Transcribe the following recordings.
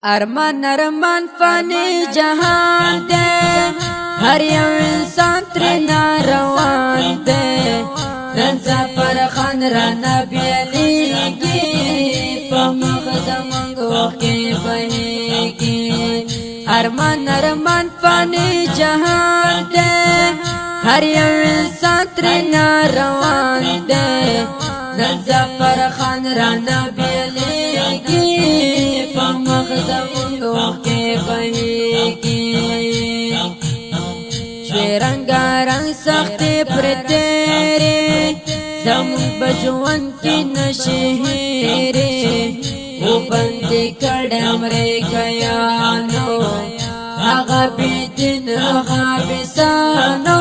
ارمان ارمان فانی جهان دے ہر یو انسان ترنا روان دے نن سفر خان را نبی علیگی پا مغز منگو کے بہیگی ارمان ارمان فانی جهان دے ہر یو انسان ترنا روان دے نن سفر خان را نبی علیگی پا مغز منگو کے بہیگی شوی رنگا رنگ سختی پر تیرے زمون بجوان کی نشہیرے وہ بندی کڑم رے گیانو آغا بیدن آغا بسانو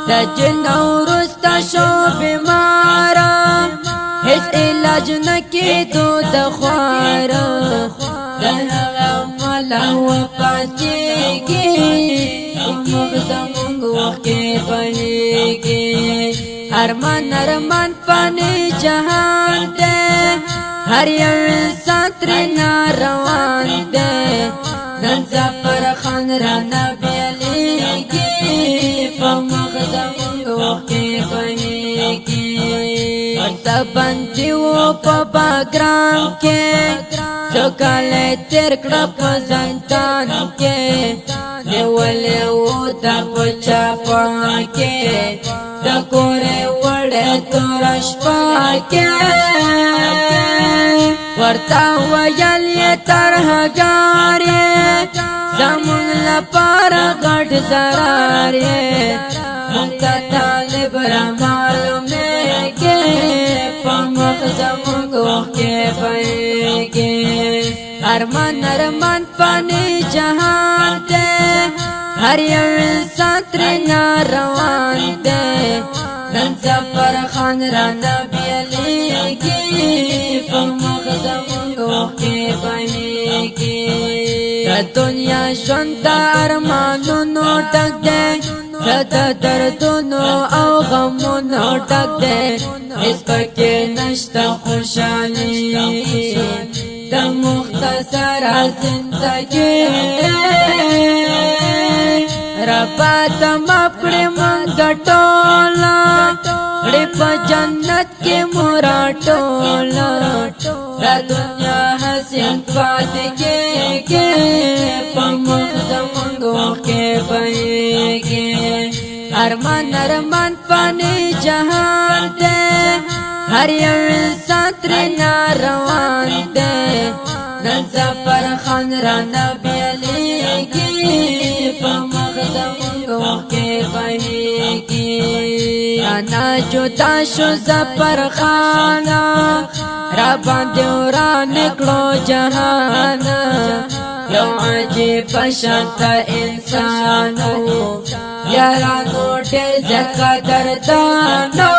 دا جنو رستا شو بیمارا اس علاج نکی تو دخوارا دہغا مالا وفاتیگی مغز منگو کے بہیگی ارمان ارمان فانی جہان دے ہر یو انسان ترنا روان دے نن سفر خان را نبی علیگی پا مغز منگو کے بہیگی بندی و پا باگرام کے چکالے ترکڑا پا زندان کے نیولے و دا پچا پا کے دا کورے وڑے تورش پا کے ورطا ویل یہ ترہ گارے زمون لپارا گھٹ زرارے مونتا طالب را معلومے کے پا مغز منگو کے بہیگی ارمان ارمان فانی جہان دے ہر یو انسان ترنا روان دے نن سفر خان را نبی علیگی پا مغز منگو کے بہیگی دا دنیا شونتا ارمانونو ڈک دے دا دردونو او غمونو ڈک دے اس پاکی نشتا خوشحالی دا مختصر زندگی ربا تم اپنے منگا ٹولا ریپا جنت کے مورا ٹولا دا دنیا حسین فاتگی کے پا مغز منگو کے بہیگی ارمان ارمان فانی جہان دے ہر یو انسان ترنا روان دے نن سفر خان را نبی علیگی پا مغز منگو کے بہیگی انا جدا شو زفر خانا را باندیو را نکلو جہانا یو عجیب شانتا انسانو یارانو ڈیر زکا دردانو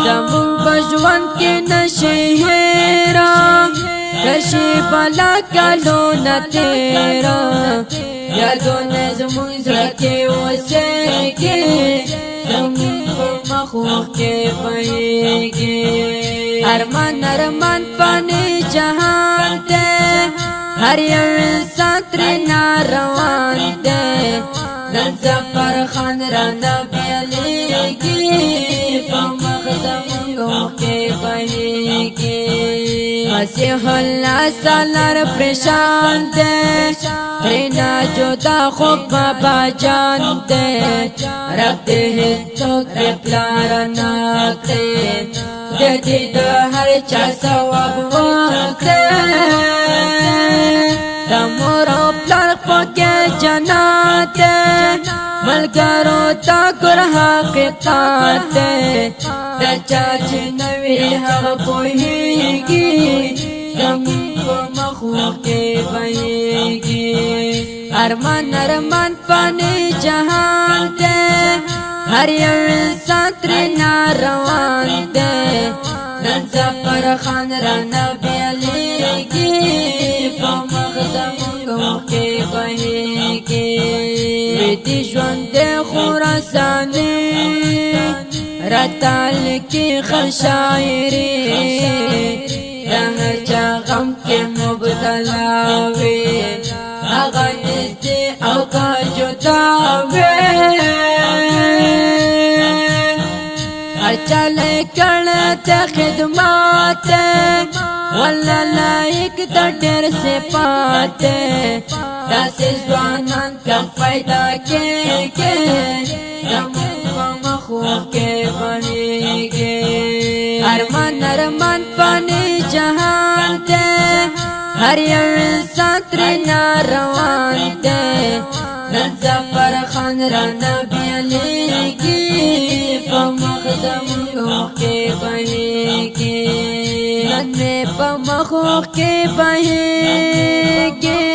زمون بجوان کے نشہیرا کشی بلا کلو نتیرا یادو نزمون زرکی وسیگی زمون مخوخ کے بہیگی ارمان ارمان فانی جہان دے ہر یو انسان ترنا روان دے نن سفر خان را نبی علیگی پا مغز منگو کے بہیگی مسیح اللہ سالار پریشان دے ترنا جدا خوب بابا جان دے رب دے ہتوک دے پلارا ناک دے دے دید ہر چا سواب وقت دے دا مورو پلار پاکے جنات دے ملگرو تا گرہ حقیقات دے دا چاچ نوی حق پوہیگی زمین کو مخوق کے بہیگی ارمان ارمان فانی جہان دے ہر یو انسان ترنا روان دے نن سفر خان را نبی علیگی پا مغز منگو کے بہیگی ویدی جوان دے خوراسانی رتال کی خشائری هر چا غم کې مبتلا وي هغه نږدې او که جدا وي هر چا لیکړه ته خدمات والله لایق د ډېر صفات داسې ځوانان کم پیدا کېږي زموږ په مخو کې بهېږي ارمان ارمان فاني جهان دی هر یو انسان ترېنه روان دی نن ظفر خان رانه بیلیږي په مخ زموږ کې بهېږي نن مې په مخو کې بهېږي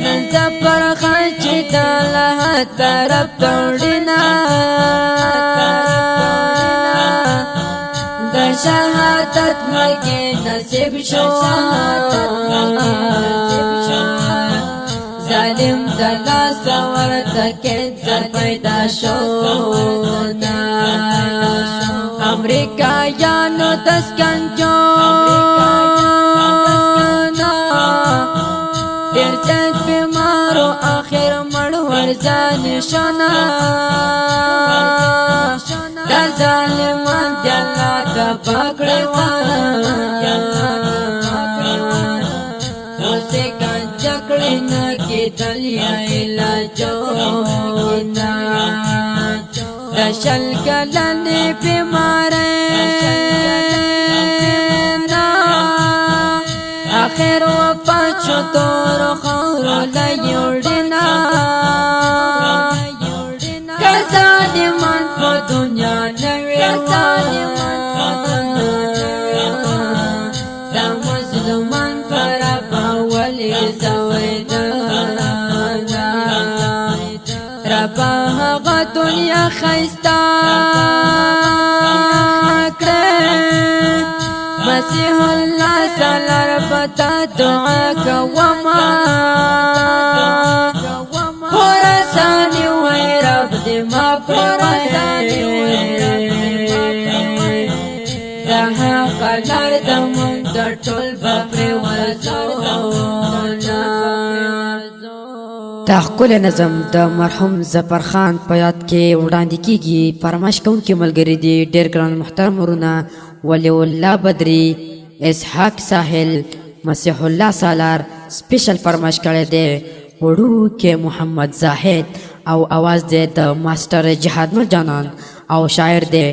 نن ظفر خان چې د الله طرف دوړینا د شهادت مرګ نصیب شو ظالم د لاس ورته کینسر پیدا شو امریکایانو د سکنجو ډېر زیات بیمارو آخر مړ ورځان شونا دا ظالمان د الله تبا کړي اوسې کنجه کړي نه کېدل یا علاجونه د شل کلنې بیمارۍ نه آخر وفات شو تورو خاورو له یوړنا که ظالمان په دنیا نه وي دا مظلومان پر باولې زویدانا ربا هغه دنیا ښایسته کړه مسیح الله سالار پتا دعا کوما خراسانی وای رب دې ما خراسانی وای دا حق لار د مونږ د ټول بپر ورزونا دا ښکلی نظم د مرحوم ظفر خان په یاد کې وړاندې کیږي فرمایش کوونکي ملګري دي ډېر ګران محترم ورونه ولی الله بدری اسحاق ساحل مسیح الله سالار سپیشل فرمایش کړی دی وړوکی محمد زاهد او आवाज دی د ماسټر جهاد مل جانان او شاعر دی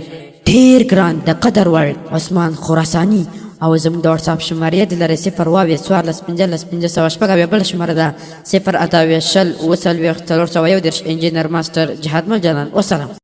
ډېر ګران د قدر وړ عثمان خراسانی او زموږ د واتساپ شمارې د لرې 0 واوې 14 15 15 شپږ بل شماره ده 0 اتاوې شل وسل وخت 300 انجینر ماسټر جهاد مل جانان والسلام